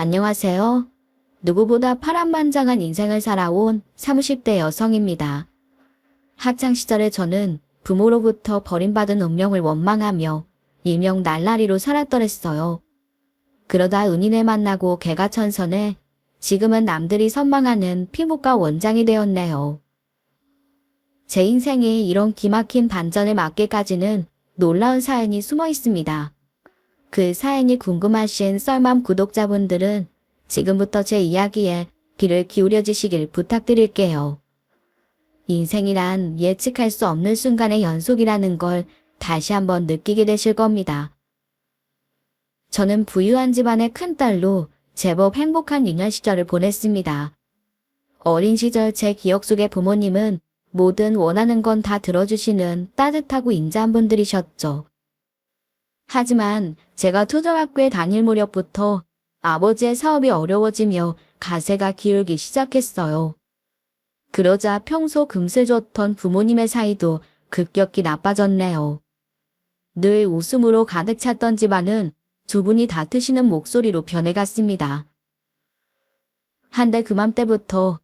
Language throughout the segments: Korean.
안녕하세요. 누구보다 파란만장한 인생을 살아온 30대 여성입니다. 학창시절에 저는 부모로부터 버림받은 운명을 원망하며 일명 날라리로 살았더랬어요. 그러다 은인을 만나고 개가천선해 지금은 남들이 선망하는 피부과 원장이 되었네요. 제 인생에 이런 기막힌 반전을 맞기까지는 놀라운 사연이 숨어 있습니다. 그 사연이 궁금하신 썰맘 구독자분들은 지금부터 제 이야기에 귀를 기울여 주시길 부탁드릴게요. 인생이란 예측할 수 없는 순간의 연속이라는 걸 다시 한번 느끼게 되실 겁니다. 저는 부유한 집안의 큰딸로 제법 행복한 유년 시절을 보냈습니다. 어린 시절 제 기억 속의 부모님은 뭐든 원하는 건 다 들어주시는 따뜻하고 인자한 분들이셨죠. 하지만 제가 초등학교에 다닐 무렵부터 아버지의 사업이 어려워지며 가세가 기울기 시작했어요. 그러자 평소 금슬 좋던 부모님의 사이도 급격히 나빠졌네요. 늘 웃음으로 가득 찼던 집안은 두 분이 다투시는 목소리로 변해갔습니다. 한데 그맘때부터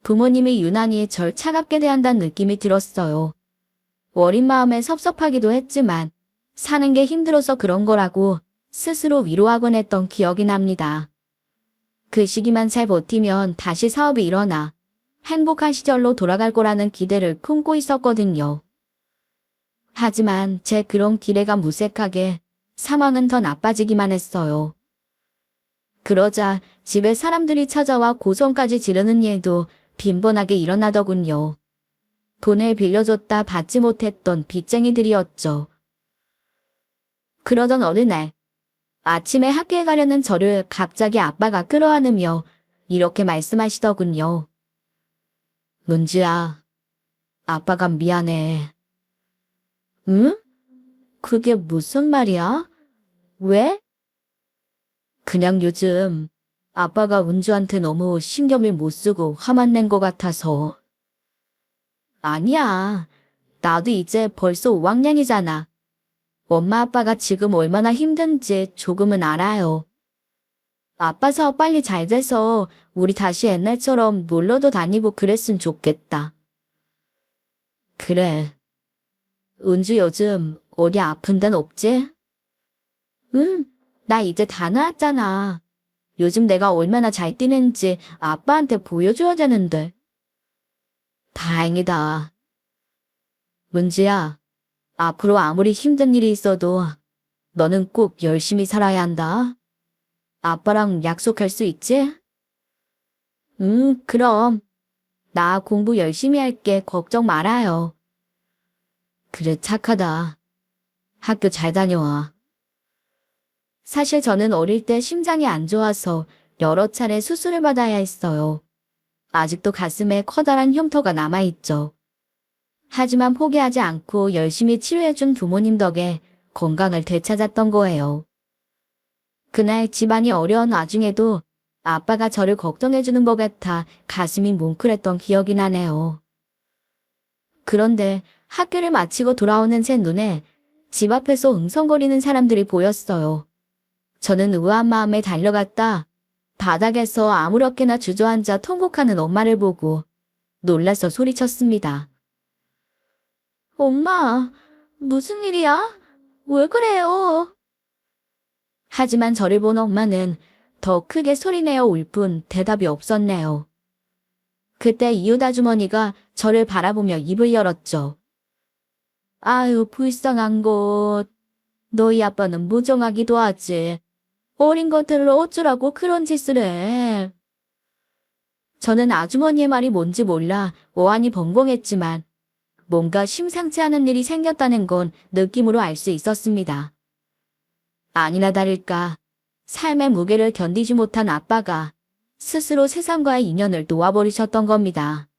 부모님이 유난히 절 차갑게 대한다는 느낌이 들었어요. 어린 마음에 섭섭하기도 했지만 사는 게 힘들어서 그런 거라고 스스로 위로하곤 했던 기억이 납니다. 그 시기만 잘 버티면 다시 사업이 일어나 행복한 시절로 돌아갈 거라는 기대를 품고 있었거든요. 하지만 제 그런 기대가 무색하게 상황은 더 나빠지기만 했어요. 그러자 집에 사람들이 찾아와 고성까지 지르는 일도 빈번하게 일어나더군요. 돈을 빌려줬다 받지 못했던 빚쟁이들이었죠. 그러던 어느 날 아침에 학교에 가려는 저를 갑자기 아빠가 끌어안으며 이렇게 말씀하시더군요. 문주야, 아빠가 미안해. 응? 그게 무슨 말이야? 왜? 그냥 요즘 아빠가 은주한테 너무 신경을 못 쓰고 화만 낸 것 같아서. 아니야. 나도 이제 벌써 5학년이잖아. 엄마 아빠가 지금 얼마나 힘든지 조금은 알아요. 아빠 사업 빨리 잘 돼서 우리 다시 옛날처럼 놀러도 다니고 그랬으면 좋겠다. 그래. 은주 요즘 어디 아픈 데는 없지? 응, 나 이제 다 나았잖아. 요즘 내가 얼마나 잘 뛰는지 아빠한테 보여줘야 되는데. 다행이다. 문지야, 앞으로 아무리 힘든 일이 있어도 너는 꼭 열심히 살아야 한다. 아빠랑 약속할 수 있지? 응, 그럼. 나 공부 열심히 할게. 걱정 말아요. 그래, 착하다. 학교 잘 다녀와. 사실 저는 어릴 때 심장이 안 좋아서 여러 차례 수술을 받아야 했어요. 아직도 가슴에 커다란 흉터가 남아있죠. 하지만 포기하지 않고 열심히 치료해준 부모님 덕에 건강을 되찾았던 거예요. 그날 집안이 어려운 와중에도 아빠가 저를 걱정해주는 것 같아 가슴이 뭉클했던 기억이 나네요. 그런데 학교를 마치고 돌아오는 제 눈에 집 앞에서 웅성거리는 사람들이 보였어요. 저는 우아한 마음에 달려갔다 바닥에서 아무렇게나 주저앉아 통곡하는 엄마를 보고 놀라서 소리쳤습니다. 엄마, 무슨 일이야? 왜 그래요? 하지만 저를 본 엄마는 더 크게 소리내어 울 뿐 대답이 없었네요. 그때 이웃 아주머니가 저를 바라보며 입을 열었죠. 아유, 불쌍한 것. 너희 아빠는 무정하기도 하지. 어린 것들을 어쩌라고 그런 짓을 해. 저는 아주머니의 말이 뭔지 몰라 어안이 벙벙했지만 뭔가 심상치 않은 일이 생겼다는 건 느낌으로 알 수 있었습니다. 아니나 다를까 삶의 무게를 견디지 못한 아빠가 스스로 세상과의 인연을 놓아버리셨던 겁니다.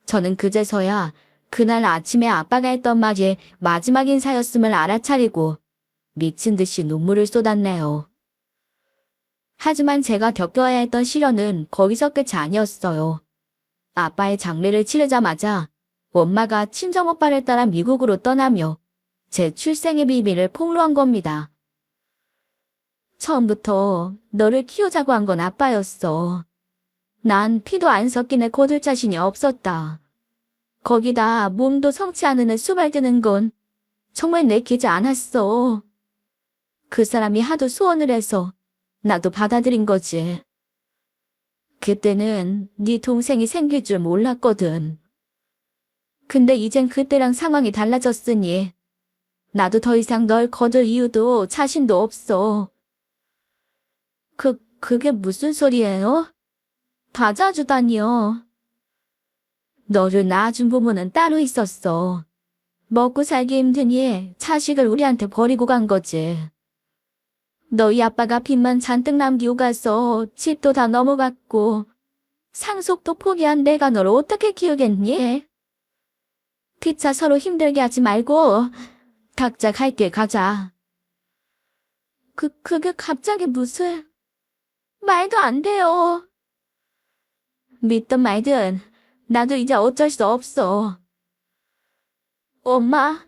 저는 그제서야 그날 아침에 아빠가 했던 말이 마지막 인사였음을 알아차리고 미친 듯이 눈물을 쏟았네요. 하지만 제가 겪어야 했던 시련은 거기서 끝이 아니었어요. 아빠의 장례를 치르자마자 엄마가 친정오빠를 따라 미국으로 떠나며 제 출생의 비밀을 폭로한 겁니다. 처음부터 너를 키우자고 한 건 아빠였어. 난 피도 안 섞인 애 거둘 자신이 없었다. 거기다 몸도 성치 않은 애 수발드는 건 정말 내키지 않았어. 그 사람이 하도 소원을 해서 나도 받아들인 거지. 그때는 네 동생이 생길 줄 몰랐거든. 근데 이젠 그때랑 상황이 달라졌으니 나도 더 이상 널 거둘 이유도 자신도 없어. 그게 무슨 소리예요? 받아주다니요. 너를 낳아준 부모는 따로 있었어. 먹고 살기 힘드니 자식을 우리한테 버리고 간 거지. 너희 아빠가 빚만 잔뜩 남기고 가서 집도 다 넘어갔고 상속도 포기한 내가 널 어떻게 키우겠니? 피차 서로 힘들게 하지 말고 각자 갈 길 가자. 그게 갑자기 무슨... 말도 안 돼요. 믿든 말든 나도 이제 어쩔 수 없어. 엄마,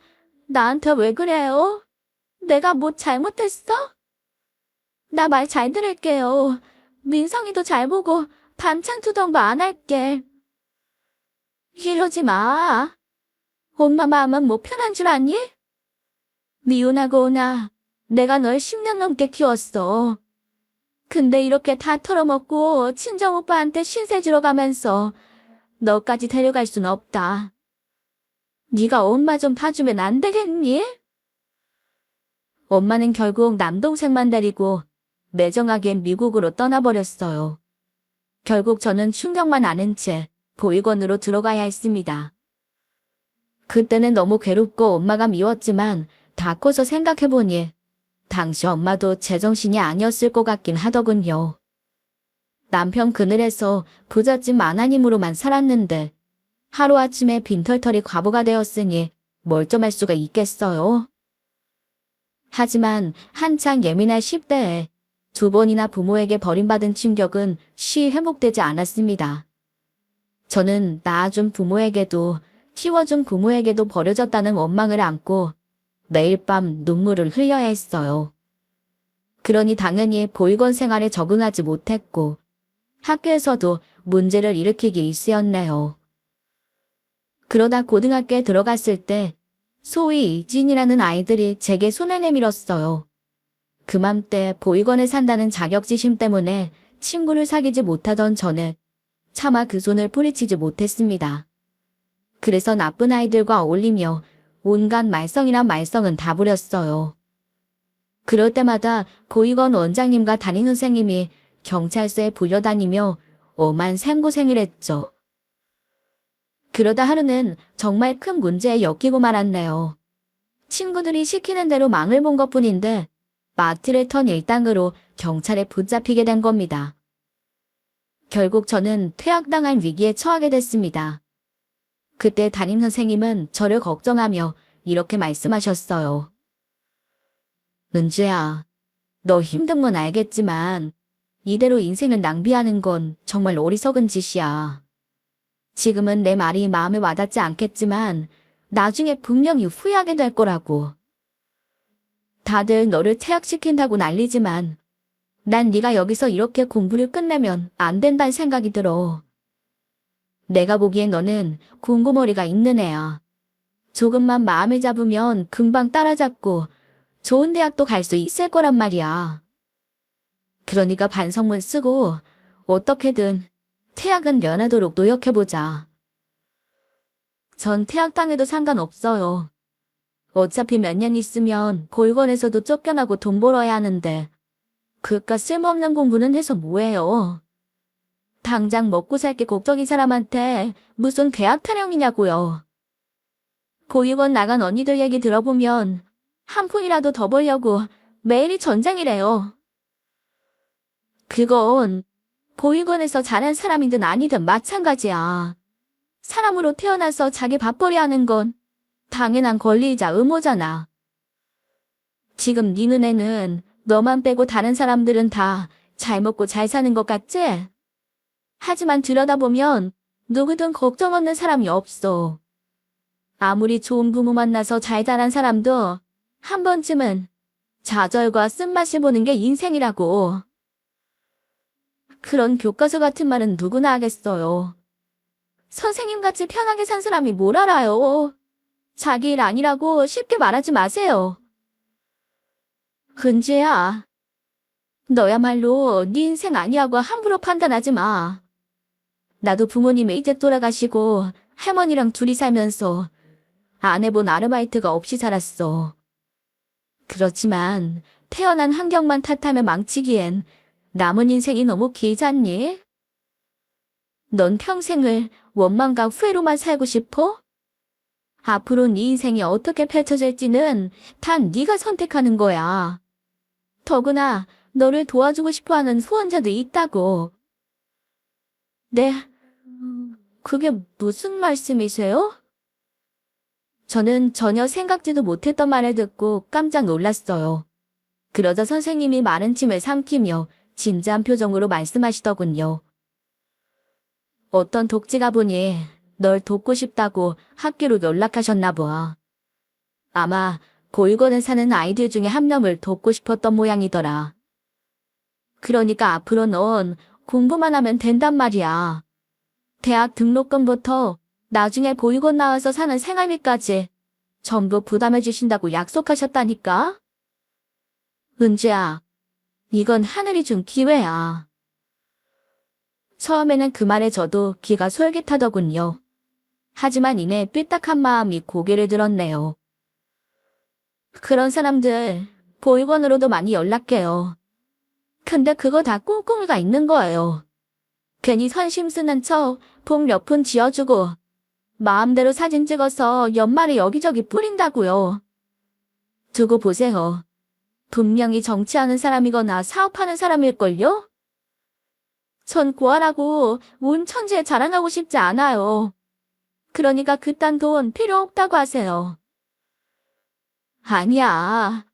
나한테 왜 그래요? 내가 뭐 잘못했어? 나 말 잘 들을게요. 민성이도 잘 보고 반찬 투정도 안 할게. 이러지 마. 엄마 마음은 뭐 편한 줄 아니? 미운하고 오나 내가 널 10년 넘게 키웠어. 근데 이렇게 다 털어먹고 친정오빠한테 신세 지러 가면서 너까지 데려갈 순 없다. 네가 엄마 좀 봐주면 안 되겠니? 엄마는 결국 남동생만 데리고 매정하게 미국으로 떠나버렸어요. 결국 저는 충격만 아는 채 보육원으로 들어가야 했습니다. 그때는 너무 괴롭고 엄마가 미웠지만 다 커서 생각해보니 당시 엄마도 제정신이 아니었을 것 같긴 하더군요. 남편 그늘에서 부잣집 만화님으로만 살았는데 하루아침에 빈털터리 과부가 되었으니 멀쩡할 수가 있겠어요. 하지만 한창 예민할 10대에 2번이나 부모에게 버림받은 충격은 쉬이 회복되지 않았습니다. 저는 낳아준 부모에게도 키워준 부모에게도 버려졌다는 원망을 안고 매일 밤 눈물을 흘려야 했어요. 그러니 당연히 보육원 생활에 적응하지 못했고 학교에서도 문제를 일으키기 일쑤였네요. 그러다 고등학교에 들어갔을 때 소위 이진이라는 아이들이 제게 손을 내밀었어요. 그맘때 보육원에 산다는 자격지심 때문에 친구를 사귀지 못하던 저는 차마 그 손을 뿌리치지 못했습니다. 그래서 나쁜 아이들과 어울리며 온갖 말썽이란 말썽은 다 부렸어요. 그럴 때마다 보육원 원장님과 담임 선생님이 경찰서에 불려다니며 엄한 생고생을 했죠. 그러다 하루는 정말 큰 문제에 엮이고 말았네요. 친구들이 시키는 대로 망을 본 것뿐인데 마트를 턴 일당으로 경찰에 붙잡히게 된 겁니다. 결국 저는 퇴학당할 위기에 처하게 됐습니다. 그때 담임 선생님은 저를 걱정하며 이렇게 말씀하셨어요. 은주야, 너 힘든 건 알겠지만 이대로 인생을 낭비하는 건 정말 어리석은 짓이야. 지금은 내 말이 마음에 와닿지 않겠지만 나중에 분명히 후회하게 될 거라고. 다들 너를 퇴학시킨다고 난리지만 난 네가 여기서 이렇게 공부를 끝내면 안 된다는 생각이 들어. 내가 보기엔 너는 공고머리가 있는 애야. 조금만 마음을 잡으면 금방 따라잡고 좋은 대학도 갈 수 있을 거란 말이야. 그러니까 반성문 쓰고 어떻게든 퇴학은 면하도록 노력해보자. 전 퇴학당해도 상관없어요. 어차피 몇 년 있으면 보육원에서도 쫓겨나고 돈 벌어야 하는데 그깟 쓸모없는 공부는 해서 뭐해요. 당장 먹고 살게 걱정인 사람한테 무슨 대학 타령이냐고요. 보육원 나간 언니들 얘기 들어보면 한 푼이라도 더 벌려고 매일이 전쟁이래요. 그건 보육원에서 자란 사람이든 아니든 마찬가지야. 사람으로 태어나서 자기 밥벌이 하는 건 당연한 권리이자 의무잖아. 지금 네 눈에는 너만 빼고 다른 사람들은 다 잘 먹고 잘 사는 것 같지? 하지만 들여다보면 누구든 걱정 없는 사람이 없어. 아무리 좋은 부모 만나서 잘 자란 사람도 한 번쯤은 좌절과 쓴맛을 보는 게 인생이라고. 그런 교과서 같은 말은 누구나 하겠어요. 선생님같이 편하게 산 사람이 뭘 알아요. 자기 일 아니라고 쉽게 말하지 마세요. 은지야, 너야말로 네 인생 아니라고 함부로 판단하지 마. 나도 부모님이 이제 돌아가시고 할머니랑 둘이 살면서 안 해본 아르바이트가 없이 살았어. 그렇지만 태어난 환경만 탓하며 망치기엔 남은 인생이 너무 길잖니? 넌 평생을 원망과 후회로만 살고 싶어? 앞으로 네 인생이 어떻게 펼쳐질지는 다 네가 선택하는 거야. 더구나 너를 도와주고 싶어하는 후원자도 있다고. 네, 그게 무슨 말씀이세요? 저는 전혀 생각지도 못했던 말을 듣고 깜짝 놀랐어요. 그러자 선생님이 마른 침을 삼키며 진지한 표정으로 말씀하시더군요. 어떤 독지가 보니 널 돕고 싶다고 학교로 연락하셨나 봐. 아마 보육원에 사는 아이들 중에 한 명을 돕고 싶었던 모양이더라. 그러니까 앞으로 넌 공부만 하면 된단 말이야. 대학 등록금부터 나중에 보육원 나와서 사는 생활비까지 전부 부담해 주신다고 약속하셨다니까? 은지야, 이건 하늘이 준 기회야. 처음에는 그 말에 저도 귀가 솔깃하더군요. 하지만 이내 삐딱한 마음이 고개를 들었네요. 그런 사람들 보육원으로도 많이 연락해요. 근데 그거 다 꿍꿍이가 있는 거예요. 괜히 선심 쓰는 척 복 몇 푼 지어주고 마음대로 사진 찍어서 연말에 여기저기 뿌린다고요. 두고 보세요. 분명히 정치하는 사람이거나 사업하는 사람일걸요? 전 고아라고 온 천지에 자랑하고 싶지 않아요. 그러니까 그딴 돈 필요 없다고 하세요. 아니야.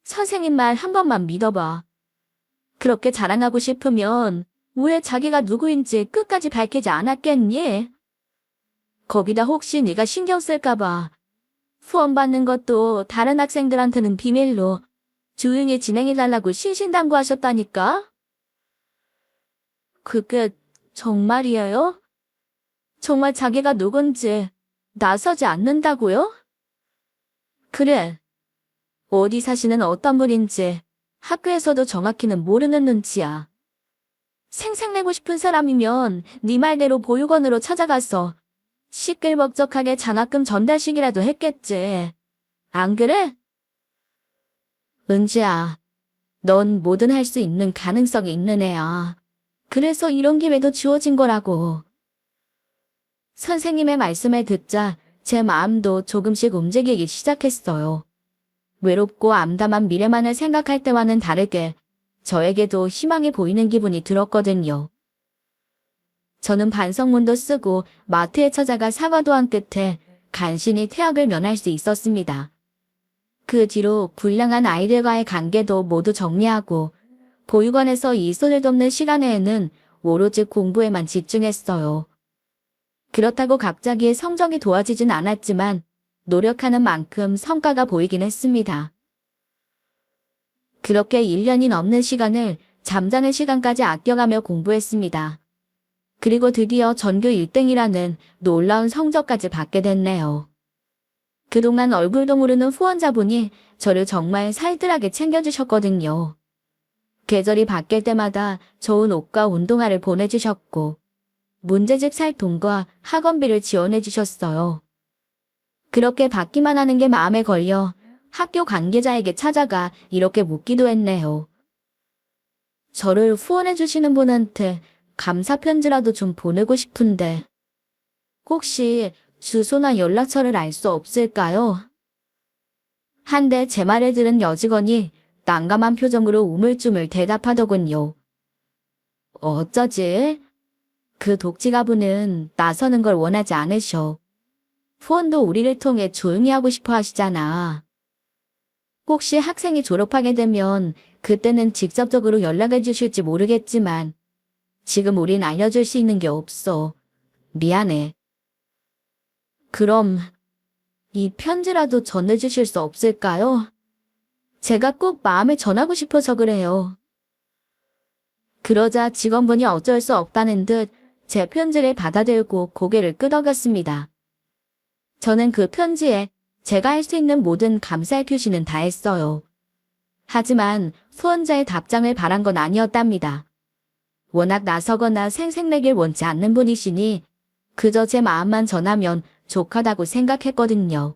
선생님 말 한 번만 믿어봐. 그렇게 자랑하고 싶으면 왜 자기가 누구인지 끝까지 밝히지 않았겠니? 거기다 혹시 네가 신경 쓸까봐 후원받는 것도 다른 학생들한테는 비밀로 조용히 진행해달라고 신신당부하셨다니까? 그게 정말이에요? 정말 자기가 누군지 나서지 않는다고요? 그래. 어디 사시는 어떤 분인지 학교에서도 정확히는 모르는 눈치야. 생색내고 싶은 사람이면 네 말대로 보육원으로 찾아가서 시끌벅적하게 장학금 전달식이라도 했겠지. 안 그래? 은지야, 넌 뭐든 할 수 있는 가능성이 있는 애야. 그래서 이런 기회도 주어진 거라고. 선생님의 말씀을 듣자 제 마음도 조금씩 움직이기 시작했어요. 외롭고 암담한 미래만을 생각할 때와는 다르게 저에게도 희망이 보이는 기분이 들었거든요. 저는 반성문도 쓰고 마트에 찾아가 사과도 한 끝에 간신히 퇴학을 면할 수 있었습니다. 그 뒤로 불량한 아이들과의 관계도 모두 정리하고 보육원에서 이손을 돕는 시간에는 오로지 공부에만 집중했어요. 그렇다고 갑자기 성적이 좋아지진 않았지만 노력하는 만큼 성과가 보이긴 했습니다. 그렇게 1년이 넘는 시간을 잠자는 시간까지 아껴가며 공부했습니다. 그리고 드디어 전교 1등이라는 놀라운 성적까지 받게 됐네요. 그동안 얼굴도 모르는 후원자분이 저를 정말 살뜰하게 챙겨주셨거든요. 계절이 바뀔 때마다 좋은 옷과 운동화를 보내주셨고 문제집 살 돈과 학원비를 지원해주셨어요. 그렇게 받기만 하는 게 마음에 걸려 학교 관계자에게 찾아가 이렇게 묻기도 했네요. 저를 후원해주시는 분한테 감사 편지라도 좀 보내고 싶은데 혹시 주소나 연락처를 알 수 없을까요? 한데 제 말을 들은 여직원이 난감한 표정으로 우물쭈물 대답하더군요. 어쩌지? 그 독지가분은 나서는 걸 원하지 않으셔. 후원도 우리를 통해 조용히 하고 싶어 하시잖아. 혹시 학생이 졸업하게 되면 그때는 직접적으로 연락해 주실지 모르겠지만 지금 우린 알려줄 수 있는 게 없어. 미안해. 그럼 이 편지라도 전해주실 수 없을까요? 제가 꼭 마음을 전하고 싶어서 그래요. 그러자 직원분이 어쩔 수 없다는 듯 제 편지를 받아들고 고개를 끄덕였습니다. 저는 그 편지에 제가 할 수 있는 모든 감사의 표시는 다 했어요. 하지만 후원자의 답장을 바란 건 아니었답니다. 워낙 나서거나 생색내길 원치 않는 분이시니 그저 제 마음만 전하면 족하다고 생각했거든요.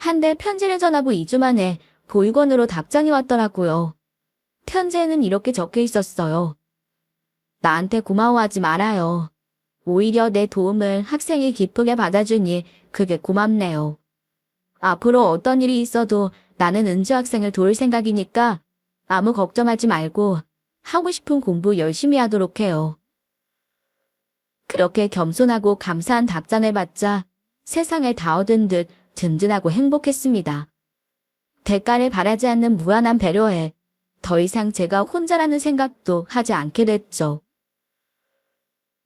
한데 편지를 전하고 2주 만에 보육원으로 답장이 왔더라고요. 편지에는 이렇게 적혀 있었어요. 나한테 고마워하지 말아요. 오히려 내 도움을 학생이 기쁘게 받아주니 그게 고맙네요. 앞으로 어떤 일이 있어도 나는 은주 학생을 도울 생각이니까 아무 걱정하지 말고 하고 싶은 공부 열심히 하도록 해요. 그렇게 겸손하고 감사한 답장을 받자 세상을 다 얻은 듯 든든하고 행복했습니다. 대가를 바라지 않는 무한한 배려에 더 이상 제가 혼자라는 생각도 하지 않게 됐죠.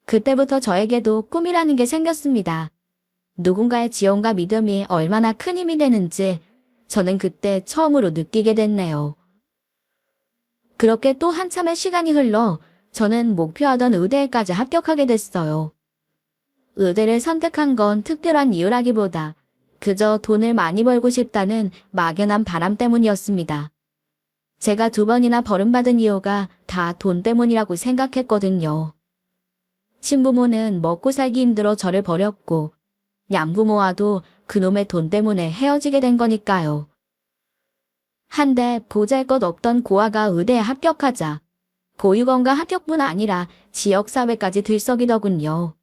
그때부터 저에게도 꿈이라는 게 생겼습니다. 누군가의 지원과 믿음이 얼마나 큰 힘이 되는지 저는 그때 처음으로 느끼게 됐네요. 그렇게 또 한참의 시간이 흘러 저는 목표하던 의대에까지 합격하게 됐어요. 의대를 선택한 건 특별한 이유라기보다 그저 돈을 많이 벌고 싶다는 막연한 바람 때문이었습니다. 제가 2번이나 버림받은 이유가 다 돈 때문이라고 생각했거든요. 친부모는 먹고 살기 힘들어 저를 버렸고 양부모와도 그놈의 돈 때문에 헤어지게 된 거니까요. 한데 보잘것없던 고아가 의대에 합격하자 보육원과 합격뿐 아니라 지역사회까지 들썩이더군요.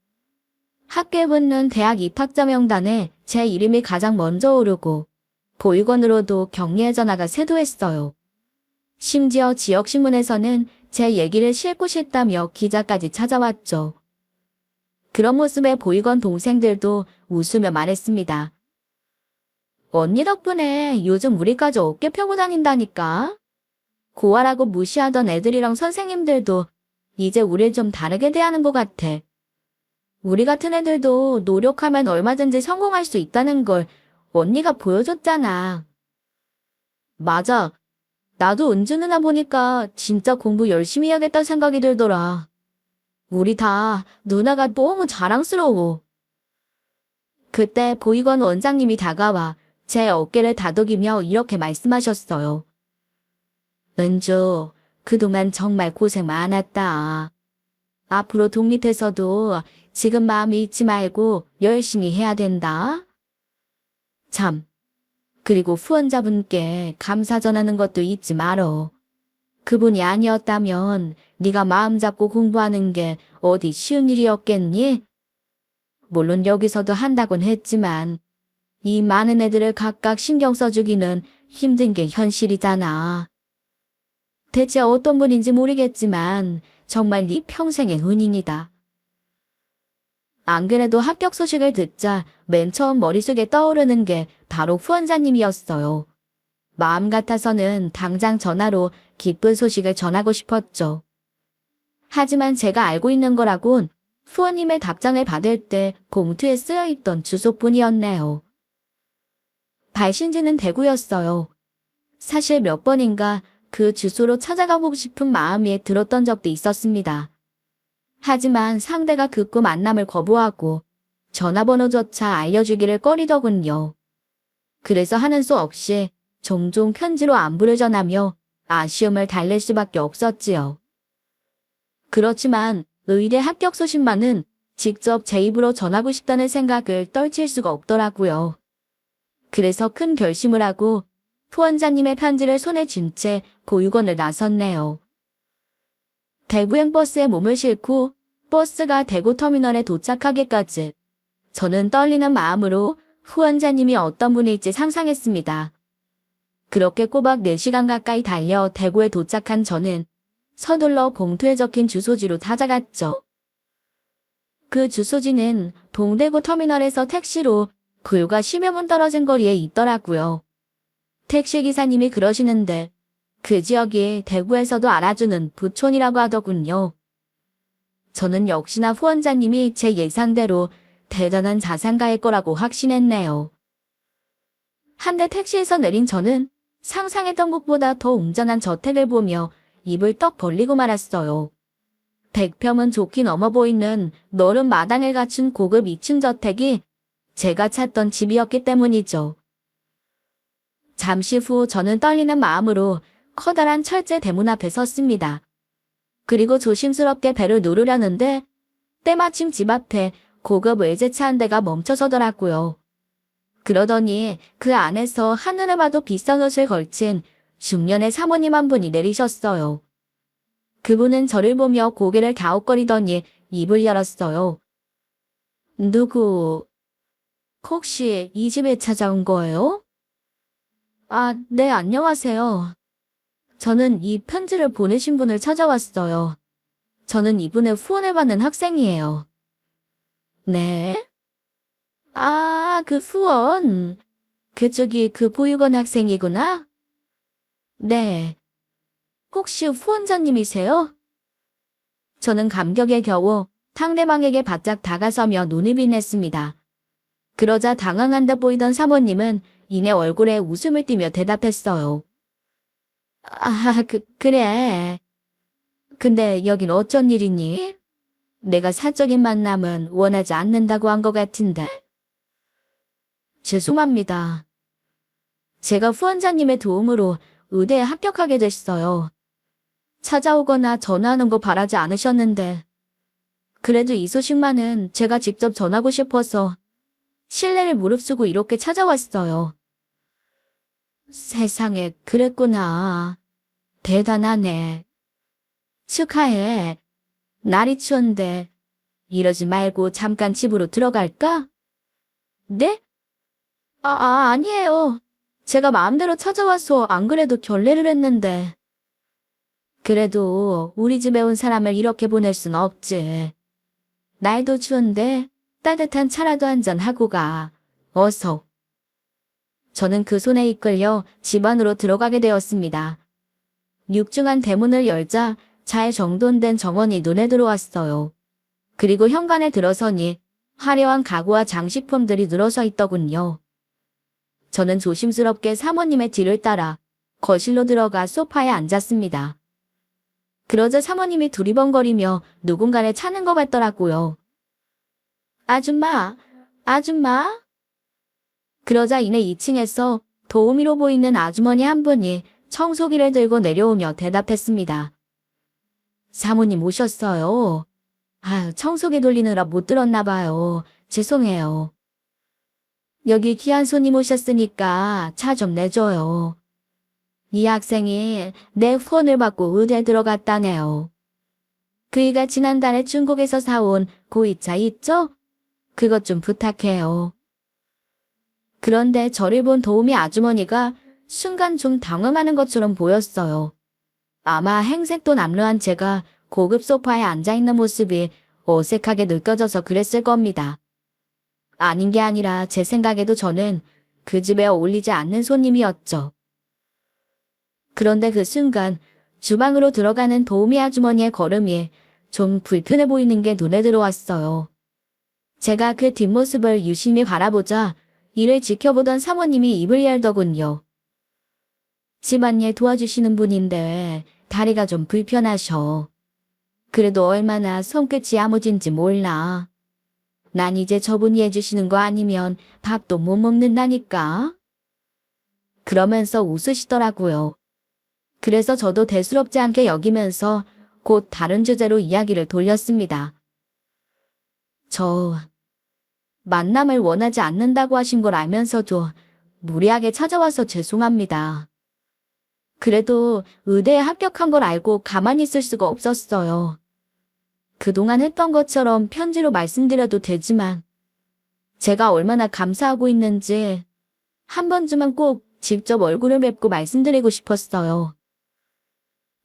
학교에 붙는 대학 입학자 명단에 제 이름이 가장 먼저 오르고 보육원으로도 격리의 전화가 쇄도했어요. 심지어 지역신문에서는 제 얘기를 싣고 싶다며 기자까지 찾아왔죠. 그런 모습에 보육원 동생들도 웃으며 말했습니다. 언니 덕분에 요즘 우리까지 어깨 펴고 다닌다니까. 고아라고 무시하던 애들이랑 선생님들도 이제 우릴 좀 다르게 대하는 것 같아. 우리 같은 애들도 노력하면 얼마든지 성공할 수 있다는 걸 언니가 보여줬잖아. 맞아. 나도 은주 누나 보니까 진짜 공부 열심히 해야겠다는 생각이 들더라. 우리 다 누나가 너무 자랑스러워. 그때 보육원 원장님이 다가와 제 어깨를 다독이며 이렇게 말씀하셨어요. 은주, 그동안 정말 고생 많았다. 앞으로 독립해서도 지금 마음이 잊지 말고 열심히 해야 된다. 참, 그리고 후원자분께 감사 전하는 것도 잊지 말어. 그분이 아니었다면 네가 마음 잡고 공부하는 게 어디 쉬운 일이었겠니? 물론 여기서도 한다곤 했지만 이 많은 애들을 각각 신경 써주기는 힘든 게 현실이잖아. 대체 어떤 분인지 모르겠지만 정말 네 평생의 은인이다. 안 그래도 합격 소식을 듣자 맨 처음 머릿속에 떠오르는 게 바로 후원자님이었어요. 마음 같아서는 당장 전화로 기쁜 소식을 전하고 싶었죠. 하지만 제가 알고 있는 거라곤 후원님의 답장을 받을 때 봉투에 쓰여있던 주소뿐이었네요. 발신지는 대구였어요. 사실 몇 번인가 그 주소로 찾아가보고 싶은 마음이 들었던 적도 있었습니다. 하지만 상대가 극구 만남을 거부하고 전화번호조차 알려주기를 꺼리더군요. 그래서 하는 수 없이 종종 편지로 안부를 전하며 아쉬움을 달랠 수밖에 없었지요. 그렇지만 의대 합격 소식만은 직접 제 입으로 전하고 싶다는 생각을 떨칠 수가 없더라고요. 그래서 큰 결심을 하고 후원자님의 편지를 손에 쥔 채 보육원을 나섰네요. 대구행 버스에 몸을 싣고 버스가 대구 터미널에 도착하기까지 저는 떨리는 마음으로 후원자님이 어떤 분일지 상상했습니다. 그렇게 꼬박 4시간 가까이 달려 대구에 도착한 저는 서둘러 봉투에 적힌 주소지로 찾아갔죠. 그 주소지는 동대구 터미널에서 택시로 불과 10여 분 떨어진 거리에 있더라고요. 택시기사님이 그러시는데 그 지역이 대구에서도 알아주는 부촌이라고 하더군요. 저는 역시나 후원자님이 제 예상대로 대단한 자산가일 거라고 확신했네요. 한데 택시에서 내린 저는 상상했던 것보다 더 웅장한 저택을 보며 입을 떡 벌리고 말았어요. 100평은 좋게 넘어 보이는 넓은 마당을 갖춘 고급 2층 저택이 제가 찾던 집이었기 때문이죠. 잠시 후 저는 떨리는 마음으로 커다란 철제 대문 앞에 섰습니다. 그리고 조심스럽게 배를 누르려는데 때마침 집 앞에 고급 외제차 한 대가 멈춰서더라고요. 그러더니 그 안에서 한눈에 봐도 비싼 옷을 걸친 중년의 사모님 한 분이 내리셨어요. 그분은 저를 보며 고개를 갸웃거리더니 입을 열었어요. 누구, 혹시 이 집에 찾아온 거예요? 아, 네, 안녕하세요. 저는 이 편지를 보내신 분을 찾아왔어요. 저는 이분의 후원을 받는 학생이에요. 네? 아, 그 후원. 그쪽이 그 보육원 학생이구나? 네. 혹시 후원자님이세요? 저는 감격에 겨워 상대방에게 바짝 다가서며 눈을 빛냈습니다. 그러자 당황한 듯 보이던 사모님은 이내 얼굴에 웃음을 띠며 대답했어요. 아, 그래. 근데 여긴 어쩐 일이니? 내가 사적인 만남은 원하지 않는다고 한 것 같은데. 죄송합니다. 제가 후원자님의 도움으로 의대에 합격하게 됐어요. 찾아오거나 전화하는 거 바라지 않으셨는데. 그래도 이 소식만은 제가 직접 전하고 싶어서 신뢰를 무릅쓰고 이렇게 찾아왔어요. 세상에, 그랬구나. 대단하네. 축하해. 날이 추운데 이러지 말고 잠깐 집으로 들어갈까? 네? 아니에요. 제가 마음대로 찾아와서 안 그래도 결례를 했는데. 그래도 우리 집에 온 사람을 이렇게 보낼 순 없지. 날도 추운데 따뜻한 차라도 한잔 하고 가. 어서. 저는 그 손에 이끌려 집 안으로 들어가게 되었습니다. 육중한 대문을 열자 잘 정돈된 정원이 눈에 들어왔어요. 그리고 현관에 들어서니 화려한 가구와 장식품들이 늘어서 있더군요. 저는 조심스럽게 사모님의 뒤를 따라 거실로 들어가 소파에 앉았습니다. 그러자 사모님이 두리번거리며 누군가를 찾는 것 같더라고요. 아줌마, 아줌마. 그러자 이내 2층에서 도우미로 보이는 아주머니 한 분이 청소기를 들고 내려오며 대답했습니다. 사모님 오셨어요. 청소기 돌리느라 못 들었나 봐요. 죄송해요. 여기 귀한 손님 오셨으니까 차 좀 내줘요. 이 학생이 내 후원을 받고 의대에 들어갔다네요. 그이가 지난달에 중국에서 사온 고이차 있죠? 그것 좀 부탁해요. 그런데 저를 본 도우미 아주머니가 순간 좀 당황하는 것처럼 보였어요. 아마 행색도 남루한 제가 고급 소파에 앉아있는 모습이 어색하게 느껴져서 그랬을 겁니다. 아닌 게 아니라 제 생각에도 저는 그 집에 어울리지 않는 손님이었죠. 그런데 그 순간 주방으로 들어가는 도우미 아주머니의 걸음이 좀 불편해 보이는 게 눈에 들어왔어요. 제가 그 뒷모습을 유심히 바라보자 이를 지켜보던 사모님이 입을 열더군요. 집안일 도와주시는 분인데 다리가 좀 불편하셔. 그래도 얼마나 손끝이 야무진지 몰라. 난 이제 저분이 해주시는 거 아니면 밥도 못 먹는다니까. 그러면서 웃으시더라고요. 그래서 저도 대수롭지 않게 여기면서 곧 다른 주제로 이야기를 돌렸습니다. 저 만남을 원하지 않는다고 하신 걸 알면서도 무리하게 찾아와서 죄송합니다. 그래도 의대에 합격한 걸 알고 가만히 있을 수가 없었어요. 그동안 했던 것처럼 편지로 말씀드려도 되지만 제가 얼마나 감사하고 있는지 한 번쯤은 꼭 직접 얼굴을 뵙고 말씀드리고 싶었어요.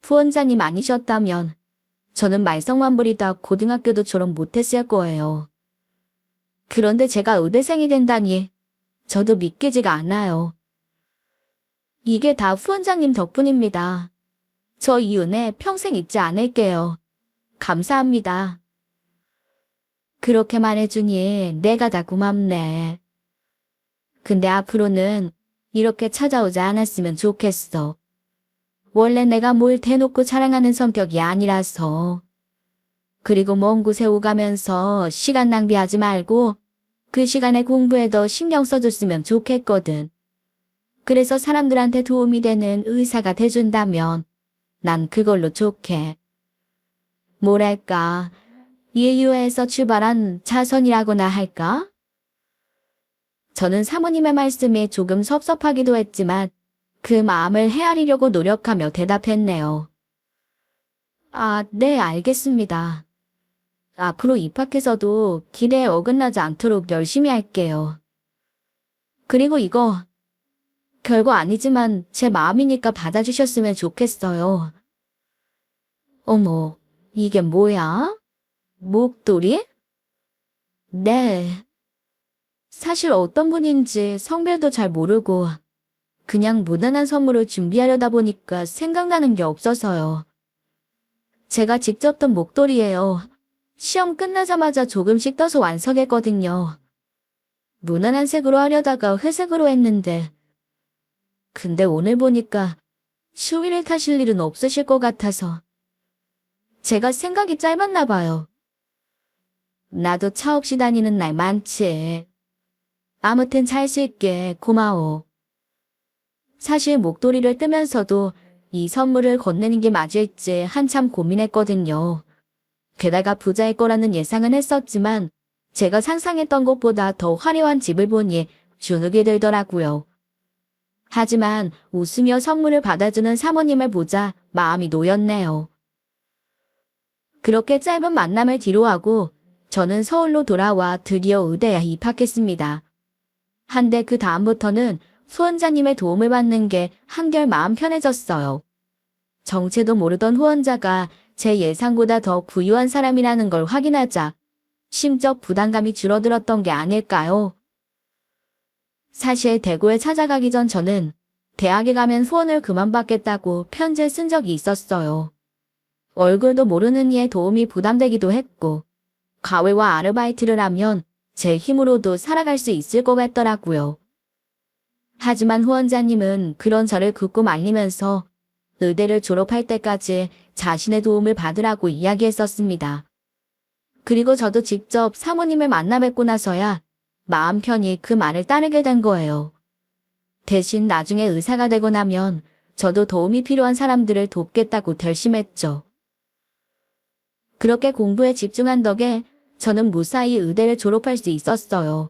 후원자님 아니셨다면 저는 말썽만 부리다 고등학교도 졸업 못했을 거예요. 그런데 제가 의대생이 된다니 저도 믿기지가 않아요. 이게 다 후원자님 덕분입니다. 저 이 은혜 평생 잊지 않을게요. 감사합니다. 그렇게 말해주니 내가 다 고맙네. 근데 앞으로는 이렇게 찾아오지 않았으면 좋겠어. 원래 내가 뭘 대놓고 자랑하는 성격이 아니라서. 그리고 먼 곳에 오가면서 시간 낭비하지 말고 그 시간에 공부에 더 신경 써줬으면 좋겠거든. 그래서 사람들한테 도움이 되는 의사가 돼준다면 난 그걸로 좋게. 뭐랄까, 인류에서 출발한 자선이라고나 할까? 저는 사모님의 말씀이 조금 섭섭하기도 했지만 그 마음을 헤아리려고 노력하며 대답했네요. 아, 네, 알겠습니다. 앞으로 입학해서도 기대에 어긋나지 않도록 열심히 할게요. 그리고 이거 별거 아니지만 제 마음이니까 받아주셨으면 좋겠어요. 어머, 이게 뭐야? 목도리? 네. 사실 어떤 분인지 성별도 잘 모르고 그냥 무난한 선물을 준비하려다 보니까 생각나는 게 없어서요. 제가 직접 떤 목도리예요. 시험 끝나자마자 조금씩 떠서 완성했거든요. 무난한 색으로 하려다가 회색으로 했는데 근데 오늘 보니까 추위를 타실 일은 없으실 것 같아서 제가 생각이 짧았나 봐요. 나도 차 없이 다니는 날 많지. 아무튼 잘 쓸게. 고마워. 사실 목도리를 뜨면서도 이 선물을 건네는 게 맞을지 한참 고민했거든요. 게다가 부자일 거라는 예상은 했었지만 제가 상상했던 것보다 더 화려한 집을 보니 주눅이 들더라고요. 하지만 웃으며 선물을 받아주는 사모님을 보자 마음이 놓였네요. 그렇게 짧은 만남을 뒤로하고 저는 서울로 돌아와 드디어 의대에 입학했습니다. 한데 그 다음부터는 후원자님의 도움을 받는 게 한결 마음 편해졌어요. 정체도 모르던 후원자가 제 예상보다 더 부유한 사람이라는 걸 확인하자 심적 부담감이 줄어들었던 게 아닐까요? 사실 대구에 찾아가기 전 저는 대학에 가면 후원을 그만 받겠다고 편지를 쓴 적이 있었어요. 얼굴도 모르는 이의 도움이 부담되기도 했고 과외와 아르바이트를 하면 제 힘으로도 살아갈 수 있을 것 같더라고요. 하지만 후원자님은 그런 저를 굳고 말리면서 의대를 졸업할 때까지 자신의 도움을 받으라고 이야기했었습니다. 그리고 저도 직접 사모님을 만나 뵙고 나서야 마음 편히 그 말을 따르게 된 거예요. 대신 나중에 의사가 되고 나면 저도 도움이 필요한 사람들을 돕겠다고 결심했죠. 그렇게 공부에 집중한 덕에 저는 무사히 의대를 졸업할 수 있었어요.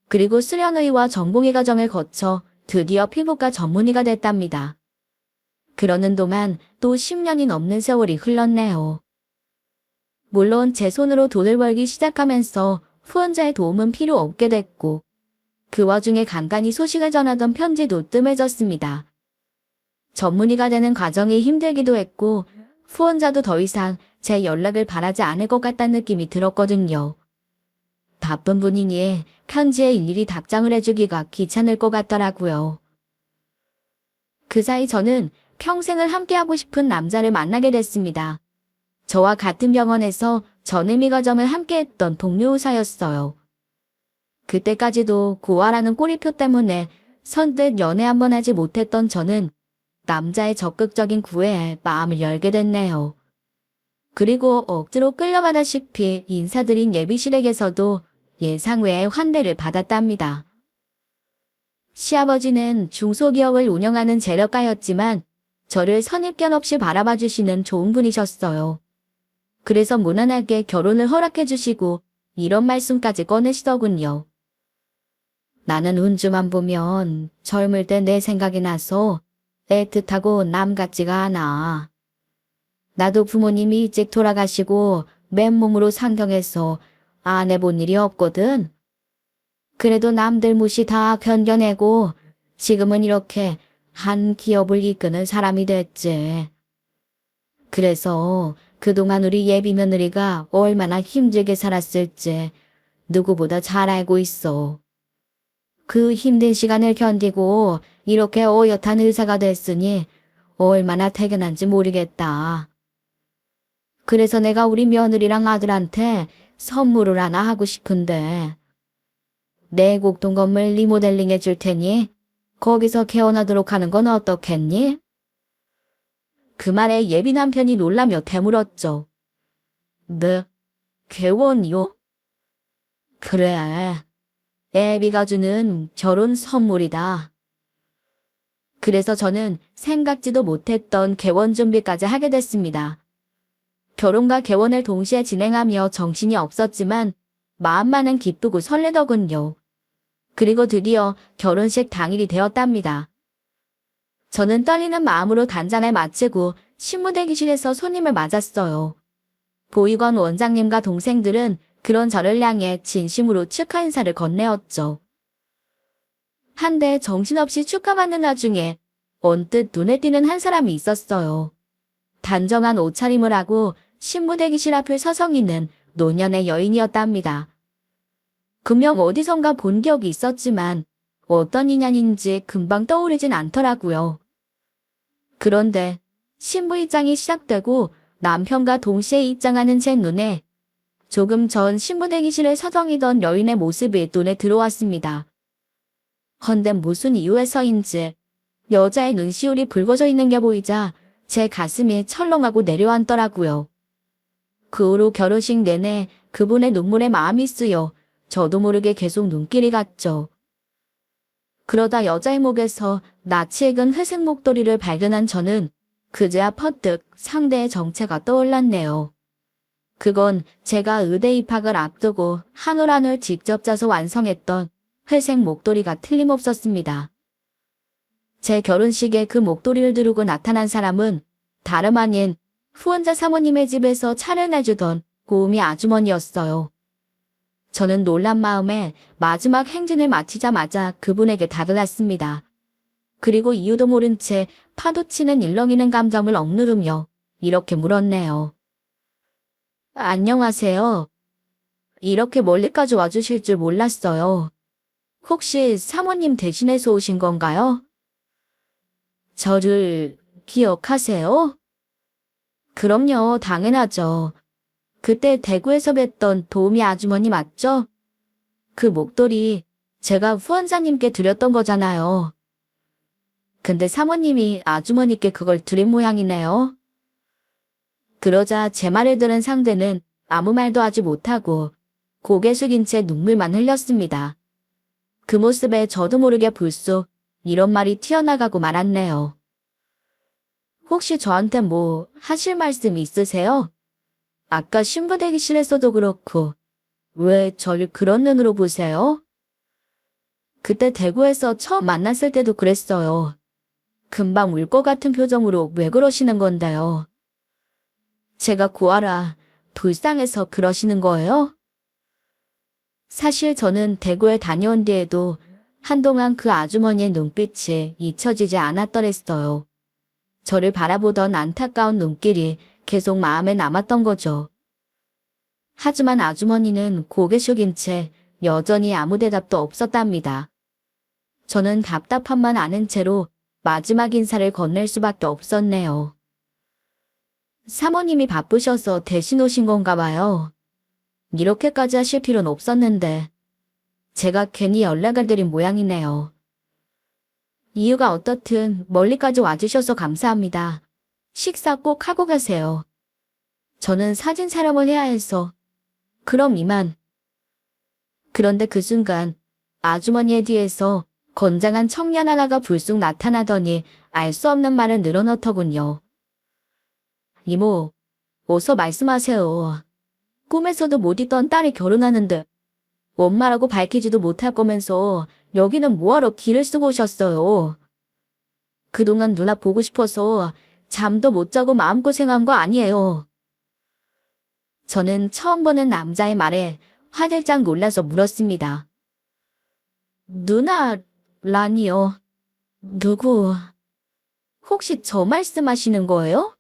그리고 수련의와 전공의 과정을 거쳐 드디어 피부과 전문의가 됐답니다. 그러는 동안 또 10년이 넘는 세월이 흘렀네요. 물론 제 손으로 돈을 벌기 시작하면서 후원자의 도움은 필요 없게 됐고 그 와중에 간간히 소식을 전하던 편지도 뜸해졌습니다. 전문의가 되는 과정이 힘들기도 했고 후원자도 더 이상 제 연락을 바라지 않을 것 같다는 느낌이 들었거든요. 바쁜 분이니 편지에 일일이 답장을 해주기가 귀찮을 것 같더라고요. 그 사이 저는 평생을 함께하고 싶은 남자를 만나게 됐습니다. 저와 같은 병원에서 전의미 과정을 함께했던 동료 의사였어요. 그때까지도 고아라는 꼬리표 때문에 선뜻 연애 한번 하지 못했던 저는 남자의 적극적인 구애에 마음을 열게 됐네요. 그리고 억지로 끌려가다시피 인사드린 예비실에게서도 예상 외의 환대를 받았답니다. 시아버지는 중소기업을 운영하는 재력가였지만 저를 선입견 없이 바라봐 주시는 좋은 분이셨어요. 그래서 무난하게 결혼을 허락해 주시고 이런 말씀까지 꺼내시더군요. 나는 운주만 보면 젊을 때 내 생각이 나서 애틋하고 남 같지가 않아. 나도 부모님이 일찍 돌아가시고 맨몸으로 상경해서 안 해본 일이 없거든. 그래도 남들 무시 다 견뎌내고 지금은 이렇게 한 기업을 이끄는 사람이 됐지. 그래서 그동안 우리 예비 며느리가 얼마나 힘들게 살았을지 누구보다 잘 알고 있어. 그 힘든 시간을 견디고 이렇게 어엿한 의사가 됐으니 얼마나 대견한지 모르겠다. 그래서 내가 우리 며느리랑 아들한테 선물을 하나 하고 싶은데 내 곡동 건물 리모델링 해줄 테니 거기서 개원하도록 하는 건 어떻겠니? 그 말에 예비 남편이 놀라며 되물었죠. 네, 개원이요? 그래, 애비가 주는 결혼 선물이다. 그래서 저는 생각지도 못했던 개원 준비까지 하게 됐습니다. 결혼과 개원을 동시에 진행하며 정신이 없었지만 마음만은 기쁘고 설레더군요. 그리고 드디어 결혼식 당일이 되었답니다. 저는 떨리는 마음으로 단장을 마치고 신부대기실에서 손님을 맞았어요. 보위관 원장님과 동생들은 그런 저를 향해 진심으로 축하 인사를 건네었죠. 한데 정신없이 축하받는 와중에 언뜻 눈에 띄는 한 사람이 있었어요. 단정한 옷차림을 하고 신부대기실 앞을 서성이는 노년의 여인이었답니다. 분명 어디선가 본 기억이 있었지만 어떤 인연인지 금방 떠오르진 않더라고요. 그런데 신부 입장이 시작되고 남편과 동시에 입장하는 제 눈에 조금 전 신부 대기실에 서성이던 여인의 모습이 눈에 들어왔습니다. 헌데 무슨 이유에서인지 여자의 눈시울이 붉어져 있는 게 보이자 제 가슴이 철렁하고 내려앉더라고요. 그 후로 결혼식 내내 그분의 눈물에 마음이 쓰여 저도 모르게 계속 눈길이 갔죠. 그러다 여자의 목에서 낯이 익은 회색 목도리를 발견한 저는 그제야 퍼뜩 상대의 정체가 떠올랐네요. 그건 제가 의대 입학을 앞두고 한 올 한 올 직접 짜서 완성했던 회색 목도리가 틀림없었습니다. 제 결혼식에 그 목도리를 두르고 나타난 사람은 다름 아닌 후원자 사모님의 집에서 차를 내주던 고우미 아주머니였어요. 저는 놀란 마음에 마지막 행진을 마치자마자 그분에게 다가갔습니다. 그리고 이유도 모른 채 파도치는 일렁이는 감정을 억누르며 이렇게 물었네요. 안녕하세요. 이렇게 멀리까지 와주실 줄 몰랐어요. 혹시 사모님 대신해서 오신 건가요? 저를 기억하세요? 그럼요, 당연하죠. 그때 대구에서 뵀던 도우미 아주머니 맞죠? 그 목도리 제가 후원자님께 드렸던 거잖아요. 근데 사모님이 아주머니께 그걸 드린 모양이네요. 그러자 제 말을 들은 상대는 아무 말도 하지 못하고 고개 숙인 채 눈물만 흘렸습니다. 그 모습에 저도 모르게 불쑥 이런 말이 튀어나가고 말았네요. 혹시 저한테 뭐 하실 말씀 있으세요? 아까 신부 대기실에서도 그렇고 왜 저를 그런 눈으로 보세요? 그때 대구에서 처음 만났을 때도 그랬어요. 금방 울 것 같은 표정으로 왜 그러시는 건데요? 제가 고아라 불쌍해서 그러시는 거예요? 사실 저는 대구에 다녀온 뒤에도 한동안 그 아주머니의 눈빛이 잊혀지지 않았더랬어요. 저를 바라보던 안타까운 눈길이 계속 마음에 남았던 거죠. 하지만 아주머니는 고개 숙인 채 여전히 아무 대답도 없었답니다. 저는 답답함만 아는 채로 마지막 인사를 건넬 수밖에 없었네요. 사모님이 바쁘셔서 대신 오신 건가 봐요. 이렇게까지 하실 필요는 없었는데 제가 괜히 연락을 드린 모양이네요. 이유가 어떻든 멀리까지 와주셔서 감사합니다. 식사 꼭 하고 가세요. 저는 사진 촬영을 해야 해서. 그럼 이만. 그런데 그 순간 아주머니의 뒤에서 건장한 청년 하나가 불쑥 나타나더니 알 수 없는 말을 늘어놓더군요. 이모, 어서 말씀하세요. 꿈에서도 못 있던 딸이 결혼하는데 엄마라고 밝히지도 못할 거면서 여기는 뭐하러 길을 쓰고 오셨어요. 그동안 누나 보고 싶어서 잠도 못 자고 마음고생한 거 아니에요. 저는 처음 보는 남자의 말에 화들짝 놀라서 물었습니다. 누나라니요? 누구? 혹시 저 말씀하시는 거예요?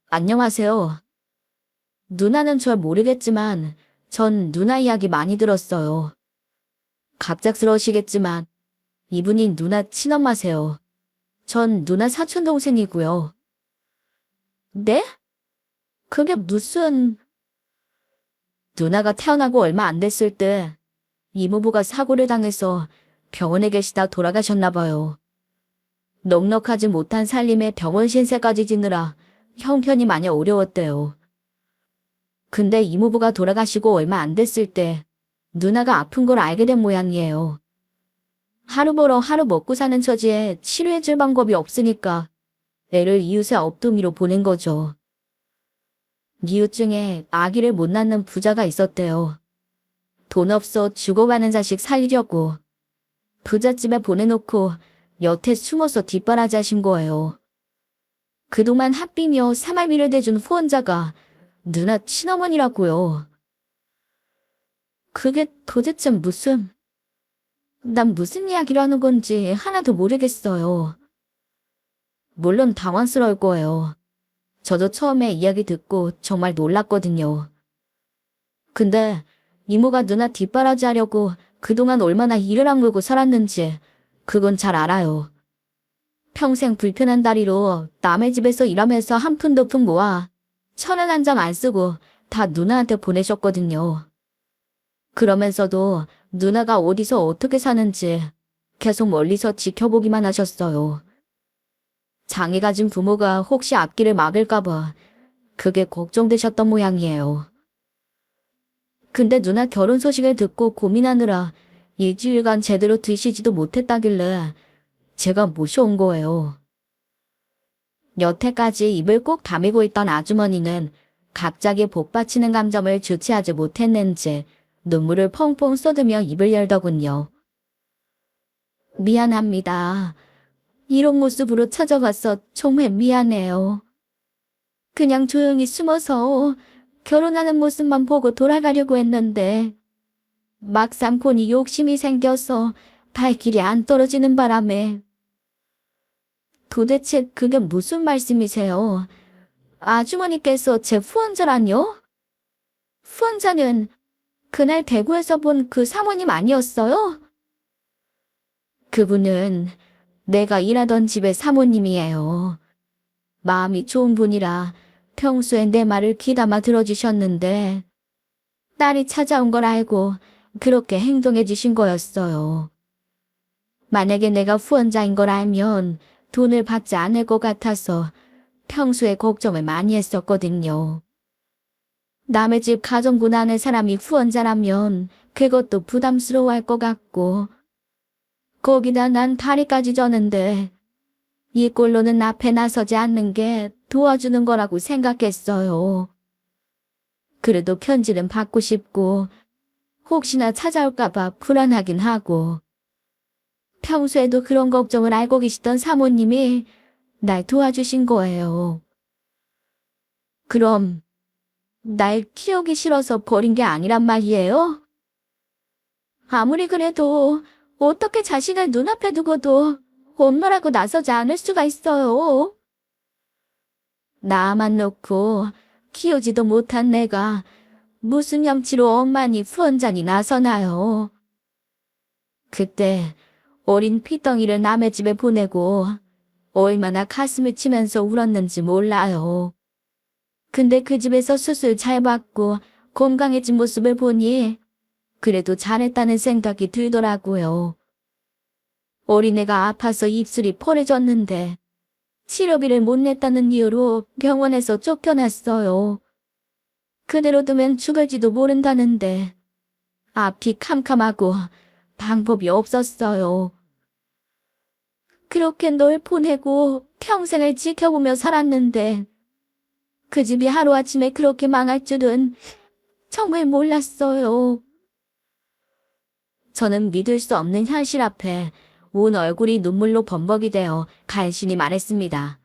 안녕하세요. 누나는 절 모르겠지만 전 누나 이야기 많이 들었어요. 갑작스러우시겠지만 이분이 누나 친엄마세요. 전 누나 사촌동생이고요. 네? 그게 무슨... 누나가 태어나고 얼마 안 됐을 때 이모부가 사고를 당해서 병원에 계시다 돌아가셨나 봐요. 넉넉하지 못한 살림에 병원 신세까지 지느라 형편이 많이 어려웠대요. 근데 이모부가 돌아가시고 얼마 안 됐을 때 누나가 아픈 걸 알게 된 모양이에요. 하루 벌어 하루 먹고 사는 처지에 치료해줄 방법이 없으니까 애를 이웃의 업둥이로 보낸 거죠. 이웃 중에 아기를 못 낳는 부자가 있었대요. 돈 없어 죽어가는 자식 살리려고 부잣집에 보내놓고 여태 숨어서 뒷바라지 하신 거예요. 그동안 핫비며 사말미를 대준 후원자가 누나 친어머니라고요. 그게 도대체 난 무슨 이야기를 하는 건지 하나도 모르겠어요. 물론 당황스러울 거예요. 저도 처음에 이야기 듣고 정말 놀랐거든요. 근데 이모가 누나 뒷바라지 하려고 그동안 얼마나 일을 악물고 살았는지 그건 잘 알아요. 평생 불편한 다리로 남의 집에서 일하면서 한 푼 두 푼 모아 1,000원 한 장 안 쓰고 다 누나한테 보내셨거든요. 그러면서도 누나가 어디서 어떻게 사는지 계속 멀리서 지켜보기만 하셨어요. 장애 가진 부모가 혹시 앞길을 막을까봐 그게 걱정되셨던 모양이에요. 근데 누나 결혼 소식을 듣고 고민하느라 일주일간 제대로 드시지도 못했다길래 제가 모셔온 거예요. 여태까지 입을 꼭 다물고 있던 아주머니는 갑자기 복받치는 감정을 주체하지 못했는지 눈물을 펑펑 쏟으며 입을 열더군요. 미안합니다. 이런 모습으로 찾아와서 정말 미안해요. 그냥 조용히 숨어서 결혼하는 모습만 보고 돌아가려고 했는데 막상 보니 욕심이 생겨서 발길이 안 떨어지는 바람에. 도대체 그게 무슨 말씀이세요? 아주머니께서 제 후원자라뇨? 후원자는 그날 대구에서 본 그 사모님 아니었어요? 그분은 내가 일하던 집의 사모님이에요. 마음이 좋은 분이라 평소에 내 말을 귀담아 들어주셨는데 딸이 찾아온 걸 알고 그렇게 행동해 주신 거였어요. 만약에 내가 후원자인 걸 알면 돈을 받지 않을 것 같아서 평소에 걱정을 많이 했었거든요. 남의 집 가정부 아는 사람이 후원자라면 그것도 부담스러워할 것 같고 거기다 난 다리까지 졌는데 이 꼴로는 앞에 나서지 않는 게 도와주는 거라고 생각했어요. 그래도 편지는 받고 싶고 혹시나 찾아올까봐 불안하긴 하고 평소에도 그런 걱정을 알고 계시던 사모님이 날 도와주신 거예요. 그럼 날 키우기 싫어서 버린 게 아니란 말이에요? 아무리 그래도 어떻게 자신을 눈앞에 두고도 엄마라고 나서지 않을 수가 있어요. 나만 놓고 키우지도 못한 내가 무슨 염치로 엄마니 후원자니 나서나요. 그때 어린 피덩이를 남의 집에 보내고 얼마나 가슴을 치면서 울었는지 몰라요. 근데 그 집에서 수술 잘 받고 건강해진 모습을 보니 그래도 잘했다는 생각이 들더라고요. 어린애가 아파서 입술이 펄해졌는데 치료비를 못 냈다는 이유로 병원에서 쫓겨났어요. 그대로 두면 죽을지도 모른다는데 앞이 캄캄하고 방법이 없었어요. 그렇게 널 보내고 평생을 지켜보며 살았는데 그 집이 하루아침에 그렇게 망할 줄은 정말 몰랐어요. 저는 믿을 수 없는 현실 앞에 온 얼굴이 눈물로 범벅이 되어 간신히 말했습니다.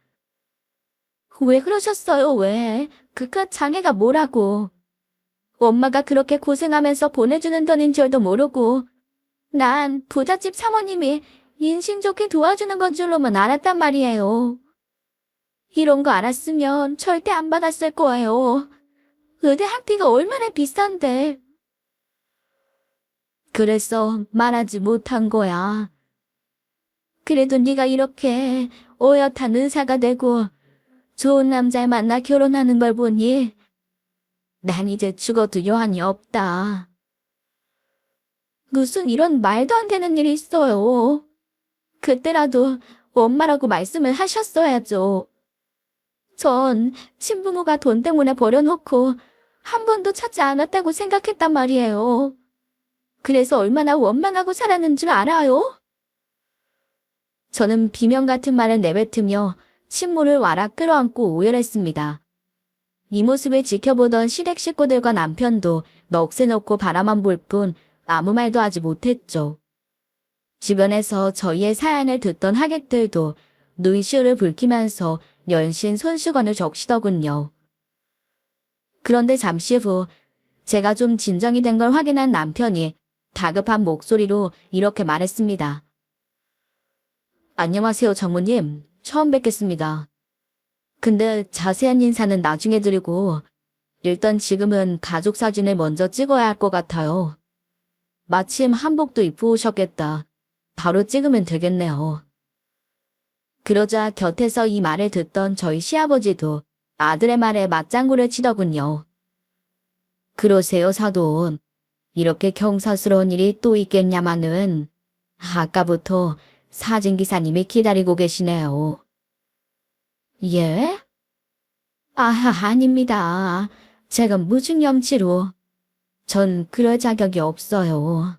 왜 그러셨어요, 왜? 그깟 장애가 뭐라고. 엄마가 그렇게 고생하면서 보내주는 돈인 줄도 모르고 난 부잣집 사모님이 인신 좋게 도와주는 건 줄로만 알았단 말이에요. 이런 거 알았으면 절대 안 받았을 거예요. 의대 학비가 얼마나 비싼데. 그래서 말하지 못한 거야. 그래도 네가 이렇게 어엿한 의사가 되고 좋은 남자를 만나 결혼하는 걸 보니 난 이제 죽어도 여한이 없다. 무슨 이런 말도 안 되는 일이 있어요. 그때라도 엄마라고 말씀을 하셨어야죠. 전 친부모가 돈 때문에 버려놓고 한 번도 찾지 않았다고 생각했단 말이에요. 그래서 얼마나 원망하고 살았는 줄 알아요? 저는 비명 같은 말을 내뱉으며 친모를 와락 끌어안고 오열했습니다. 이 모습을 지켜보던 시댁 식구들과 남편도 넋에 넣고 바라만 볼 뿐 아무 말도 하지 못했죠. 주변에서 저희의 사연을 듣던 하객들도 눈시울을 붉히면서 연신 손수건을 적시더군요. 그런데 잠시 후 제가 좀 진정이 된 걸 확인한 남편이 다급한 목소리로 이렇게 말했습니다. 안녕하세요, 장모님. 처음 뵙겠습니다. 근데 자세한 인사는 나중에 드리고 일단 지금은 가족 사진을 먼저 찍어야 할 것 같아요. 마침 한복도 입고 오셨겠다. 바로 찍으면 되겠네요. 그러자 곁에서 이 말을 듣던 저희 시아버지도 아들의 말에 맞장구를 치더군요. 그러세요, 사돈. 이렇게 경사스러운 일이 또 있겠냐마는 아까부터 사진기사님이 기다리고 계시네요. 예? 아닙니다. 제가 무슨 염치로. 전 그럴 자격이 없어요.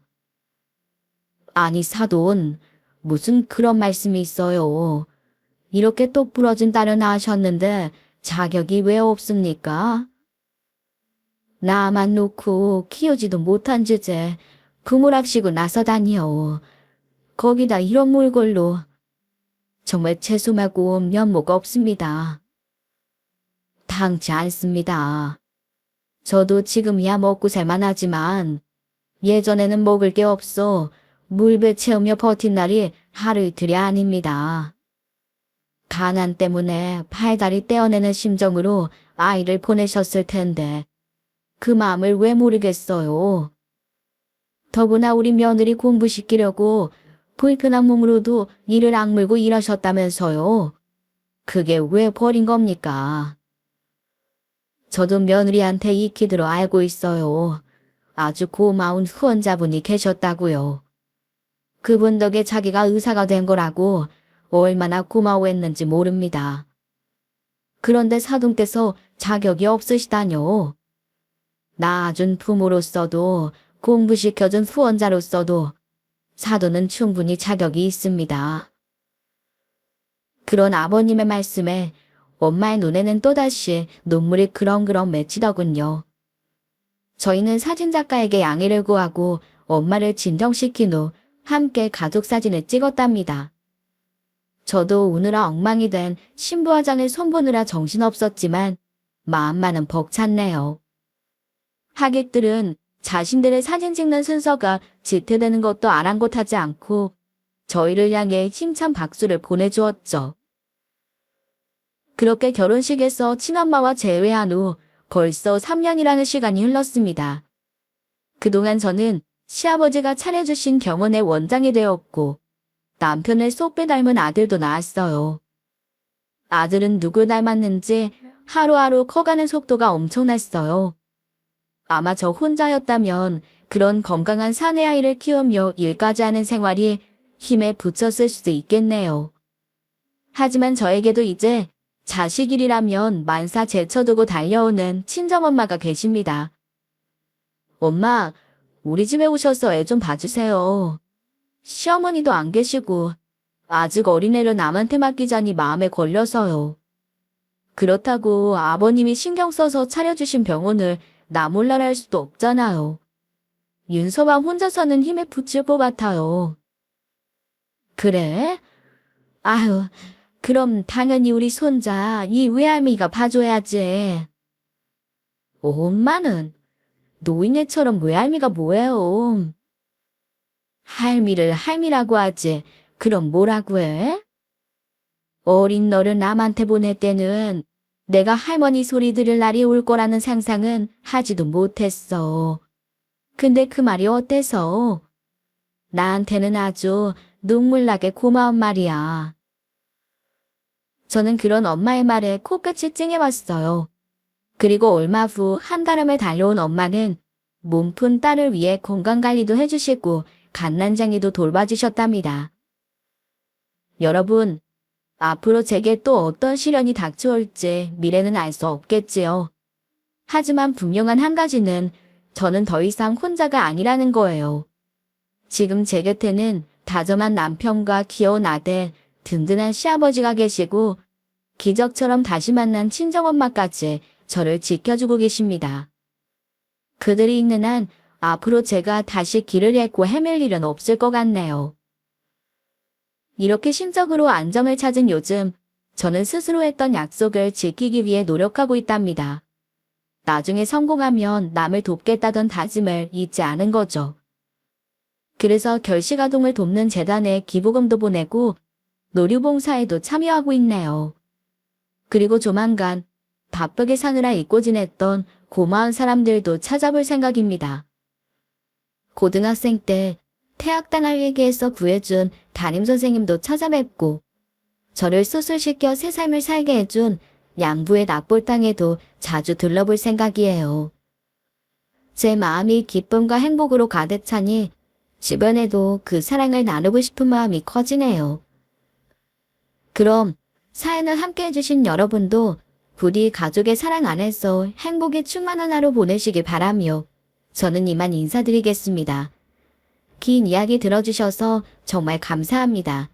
아니, 사돈, 무슨 그런 말씀이 있어요. 이렇게 똑 부러진 딸을 낳으셨는데 자격이 왜 없습니까? 나만 놓고 키우지도 못한 주제 구물합시고 나서다니요. 거기다 이런 몰골로 정말 죄송하고 면모가 없습니다. 당치 않습니다. 저도 지금이야 먹고 살만하지만 예전에는 먹을 게 없어 물배 채우며 버틴 날이 하루 이틀이 아닙니다. 가난 때문에 팔다리 떼어내는 심정으로 아이를 보내셨을 텐데 그 마음을 왜 모르겠어요. 더구나 우리 며느리 공부시키려고 불편한 몸으로도 이를 악물고 일하셨다면서요. 그게 왜 버린 겁니까? 저도 며느리한테 익히 들어 알고 있어요. 아주 고마운 후원자분이 계셨다고요. 그분 덕에 자기가 의사가 된 거라고 얼마나 고마워했는지 모릅니다. 그런데 사돈께서 자격이 없으시다뇨. 낳아준 부모로서도 공부시켜준 후원자로서도 사돈은 충분히 자격이 있습니다. 그런 아버님의 말씀에 엄마의 눈에는 또다시 눈물이 그렁그렁 맺히더군요. 저희는 사진작가에게 양해를 구하고 엄마를 진정시킨 후 함께 가족사진을 찍었답니다. 저도 우느라 엉망이 된 신부화장을 손보느라 정신없었지만 마음만은 벅찼네요. 하객들은 자신들의 사진 찍는 순서가 지체되는 것도 아랑곳하지 않고 저희를 향해 힘찬 박수를 보내주었죠. 그렇게 결혼식에서 친엄마와 재회한 후 벌써 3년이라는 시간이 흘렀습니다. 그동안 저는 시아버지가 차려주신 병원의 원장이 되었고 남편을 쏙 빼닮은 아들도 낳았어요. 아들은 누굴 닮았는지 하루하루 커가는 속도가 엄청났어요. 아마 저 혼자였다면 그런 건강한 사내 아이를 키우며 일까지 하는 생활이 힘에 부쳤을 수도 있겠네요. 하지만 저에게도 이제 자식일이라면 만사 제쳐두고 달려오는 친정엄마가 계십니다. 엄마, 우리 집에 오셔서 애 좀 봐주세요. 시어머니도 안 계시고 아직 어린애를 남한테 맡기자니 마음에 걸려서요. 그렇다고 아버님이 신경 써서 차려주신 병원을 나 몰라라 할 수도 없잖아요. 윤서방 혼자서는 힘에 부칠 것 같아요. 그래? 아유, 그럼 당연히 우리 손자 이 외할미가 봐줘야지. 엄마는 노인네처럼 외할미가 뭐예요? 할미를 할미라고 하지. 그럼 뭐라고 해? 어린 너를 남한테 보낼 때는 내가 할머니 소리 들을 날이 올 거라는 상상은 하지도 못했어. 근데 그 말이 어때서? 나한테는 아주 눈물나게 고마운 말이야. 저는 그런 엄마의 말에 코끝이 찡해왔어요. 그리고 얼마 후 한달음에 달려온 엄마는 몸푼 딸을 위해 건강관리도 해주시고 갓난장이도 돌봐주셨답니다. 여러분, 앞으로 제게 또 어떤 시련이 닥쳐올지 미래는 알 수 없겠지요. 하지만 분명한 한 가지는 저는 더 이상 혼자가 아니라는 거예요. 지금 제 곁에는 다정한 남편과 귀여운 아들, 든든한 시아버지가 계시고 기적처럼 다시 만난 친정엄마까지 저를 지켜주고 계십니다. 그들이 있는 한 앞으로 제가 다시 길을 잃고 헤맬 일은 없을 것 같네요. 이렇게 심적으로 안정을 찾은 요즘 저는 스스로 했던 약속을 지키기 위해 노력하고 있답니다. 나중에 성공하면 남을 돕겠다던 다짐을 잊지 않은 거죠. 그래서 결식아동을 돕는 재단에 기부금도 보내고 노류봉사에도 참여하고 있네요. 그리고 조만간 바쁘게 사느라 잊고 지냈던 고마운 사람들도 찾아볼 생각입니다. 고등학생 때 퇴학당할 위기에서 구해준 담임선생님도 찾아뵙고 저를 수술시켜 새 삶을 살게 해준 양부의 납볼당에도 자주 들러볼 생각이에요. 제 마음이 기쁨과 행복으로 가득 차니 주변에도 그 사랑을 나누고 싶은 마음이 커지네요. 그럼 사연을 함께 해주신 여러분도 부디 가족의 사랑 안에서 행복이 충만한 하루 보내시길 바라며 저는 이만 인사드리겠습니다. 긴 이야기 들어주셔서 정말 감사합니다.